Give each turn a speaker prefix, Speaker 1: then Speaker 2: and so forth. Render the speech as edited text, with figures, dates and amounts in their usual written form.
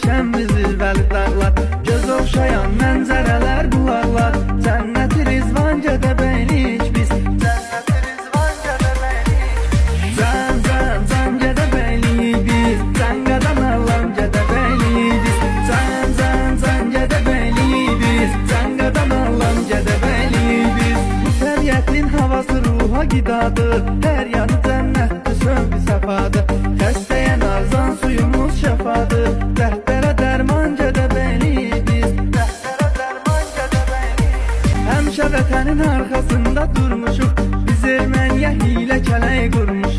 Speaker 1: çəkən bizi vəli dağlar, göz oxşayan mənzərələr bularlar. Cənnəti rizvan Gədəbəylik biz, cənnəti rizvan Gədəbəylik. Zən zən zən Gədəbəylik biz, Cənqadan alan Gədəbəylik biz. Zən zən zən Gədəbəylik biz, Cənqadan alan Gədəbəylik biz. Bu təbiətin havası ruha qidadır, hər yanı cənnətdir, sövq-i səfadır. Xəstəyə narzan suyumuz şəfadır, dərdlərə dərman Gədəbəylik biz, dərdlərə dərman Gədəbəylik. Həmişə vətənin arxasında durmuşuq, biz erməniyə hilə kələk qurmuşuq.